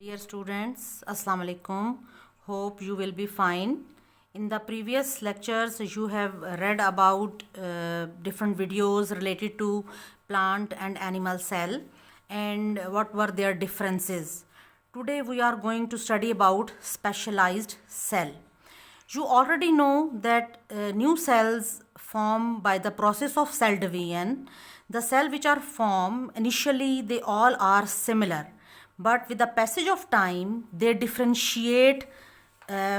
Dear students, Assalamu alaikum. Hope you will be fine. In the previous lectures, you have read about different videos related to plant and animal cell and what were their differences. Today we are going to study about specialized cell. You already know that new cells form by the process of cell division. The cell which are formed initially they all are similar, but with the passage of time they differentiate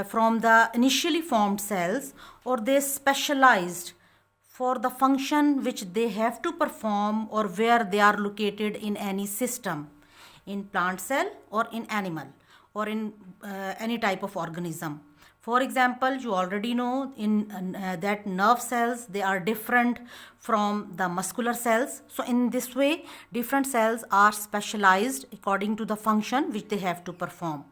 from the initially formed cells, or they specialized for the function which they have to perform or where they are located in any system, in plant cell or in animal or in any type of organism. For example, you already know that nerve cells they are different from the muscular cells. So in this way, different cells are specialized according to the function which they have to perform.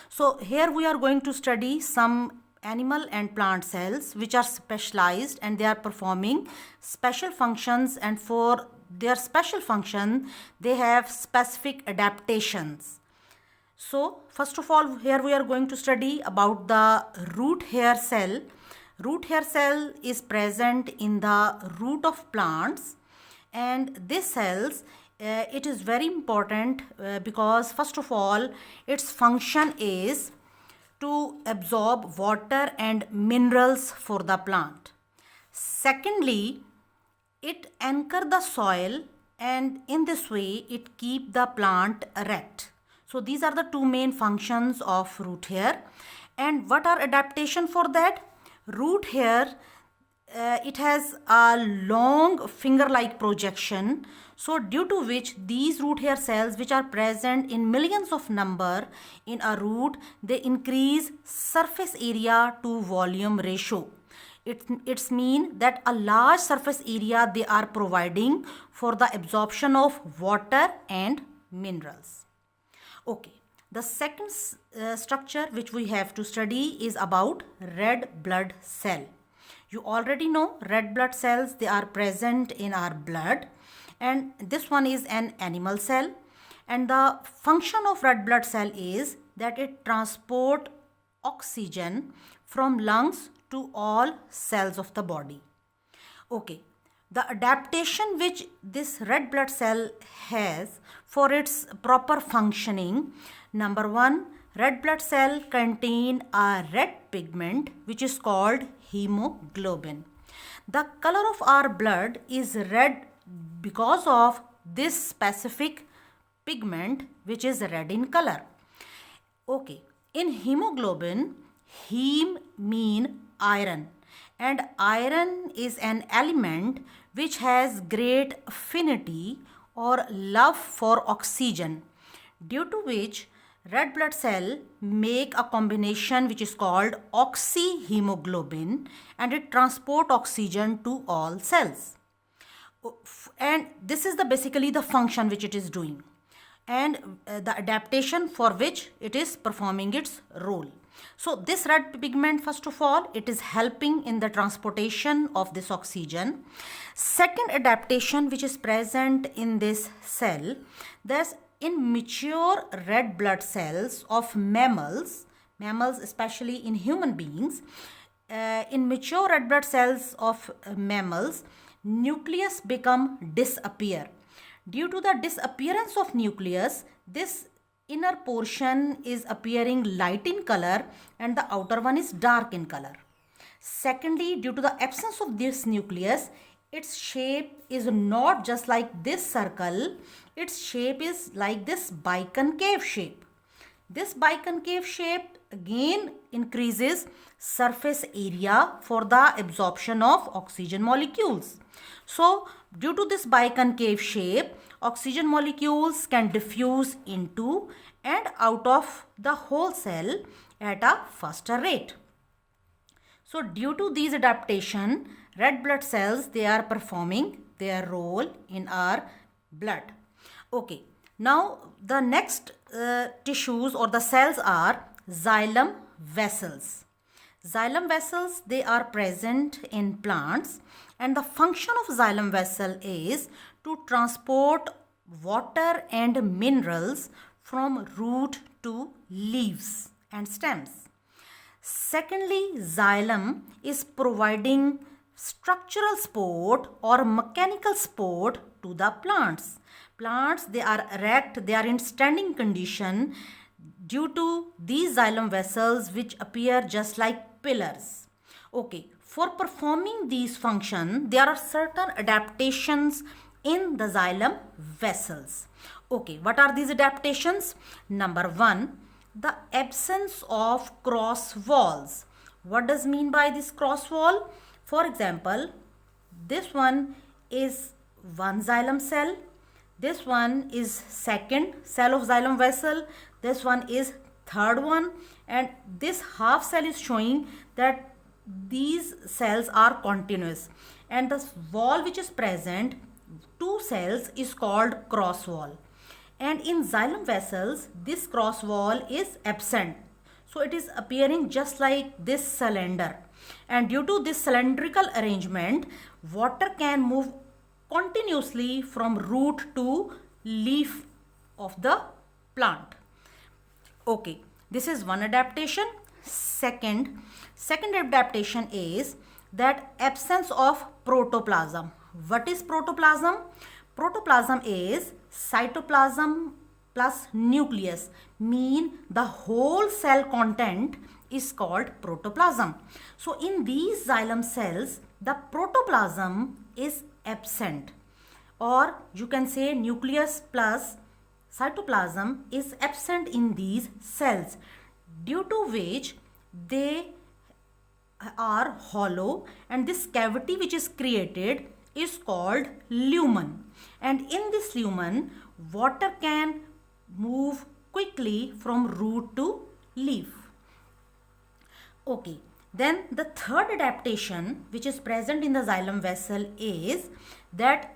So here we are going to study some animal and plant cells which are specialized and they are performing special functions, and for their special function they have specific adaptations. So first of all, here we are going to study about the root hair cell. Root hair cell is present in the root of plants, and this cells it is very important because first of all its function is to absorb water and minerals for the plant. Secondly, it anchor the soil, and in this way it keep the plant erect. So these are the two main functions of root hair. And what are adaptation for that? Root hair it has a long finger like projection, so due to which these root hair cells which are present in millions of number in a root, they increase surface area to volume ratio. It's mean that a large surface area they are providing for the absorption of water and minerals. Okay, the second structure which we have to study is about red blood cell. You already know red blood cells they are present in our blood, and this one is an animal cell, and the function of red blood cell is that it transport oxygen from lungs to all cells of the body. Okay, the adaptation which this red blood cell has for its proper functioning: number one, red blood cell contain a red pigment which is called hemoglobin. The color of our blood is red because of this specific pigment which is red in color. Okay, in hemoglobin, heme mean iron, and iron is an element which has great affinity or love for oxygen, due to which red blood cell make a combination which is called oxyhemoglobin, and it transport oxygen to all cells. And this is the basically the function which it is doing, and the adaptation for which it is performing its role. So this red pigment, first of all, it is helping in the transportation of this oxygen. Second adaptation which is present in this cell, thus in mature red blood cells of mammals especially in human beings, in mature red blood cells of mammals, nucleus become disappear. Due to the disappearance of nucleus, this inner portion is appearing light in color and the outer one is dark in color. Secondly, due to the absence of this nucleus, its shape is not just like this circle, its shape is like this biconcave shape. This biconcave shape again increases surface area for the absorption of oxygen molecules. So due to this biconcave shape, oxygen molecules can diffuse into and out of the whole cell at a faster rate. So due to these adaptation, red blood cells they are performing their role in our blood. Okay, now the next tissues or the cells are xylem vessels. Xylem vessels they are present in plants, and the function of xylem vessel is to transport water and minerals from root to leaves and stems. Secondly, xylem is providing structural support or mechanical support to the plants. Plants, they are erect, they are in standing condition due to these xylem vessels which appear just like pillars. Okay, for performing these functions, there are certain adaptations in the xylem vessels. Okay, what are these adaptations? Number one, the absence of cross walls. What does mean by this cross wall? For example, this one is one xylem cell, this one is second cell of xylem vessel, this one is third one, and this half cell is showing that these cells are continuous, and the wall which is present, two cells, is called cross wall. And in xylem vessels, this cross wall is absent. So it is appearing just like this cylinder. And due to this cylindrical arrangement, water can move continuously from root to leaf of the plant. Okay, this is one adaptation. Second adaptation is that absence of protoplasm. What is protoplasm? Protoplasm is cytoplasm plus nucleus, mean the whole cell content is called protoplasm. So in these xylem cells, the protoplasm is absent, or you can say nucleus plus cytoplasm is absent in these cells, due to which they are hollow, and this cavity which is created is called lumen. And in this lumen, water can move quickly from root to leaf. Okay, then the third adaptation which is present in the xylem vessel is that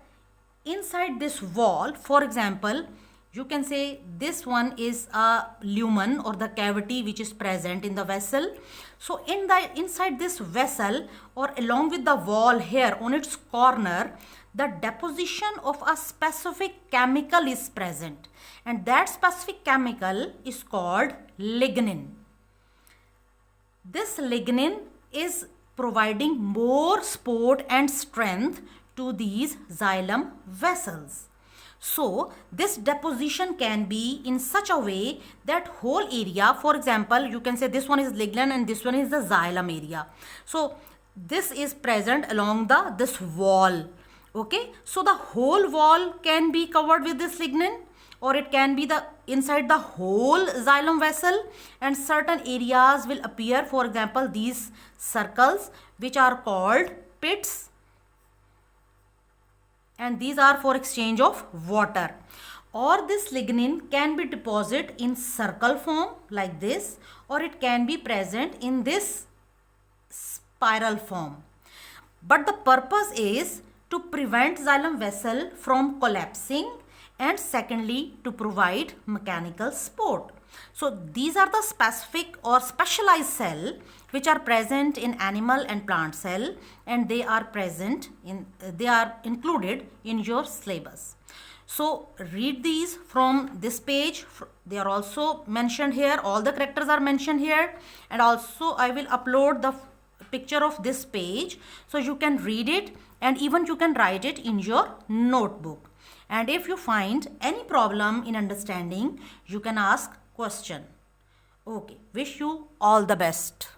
inside this wall, for example, you can say this one is a lumen or the cavity which is present in the vessel. So inside this vessel, or along with the wall here on its corner, the deposition of a specific chemical is present, and that specific chemical is called lignin. This lignin is providing more support and strength to these xylem vessels. So this deposition can be in such a way that whole area, for example, you can say this one is lignin and this one is the xylem area. So this is present along this wall. Okay, so the whole wall can be covered with this lignin, or it can be inside the whole xylem vessel, and certain areas will appear, for example, these circles which are called pits, and these are for exchange of water. Or this lignin can be deposited in circle form like this, or it can be present in this spiral form. But the purpose is to prevent xylem vessel from collapsing, and secondly to provide mechanical support. So these are the specific or specialized cell which are present in animal and plant cell, and they are included in your syllabus. So read these from this page. They are also mentioned here. All the characters are mentioned here, and also I will upload the picture of this page so you can read it, and even you can write it in your notebook. And if you find any problem in understanding, you can ask question. Okay, wish you all the best.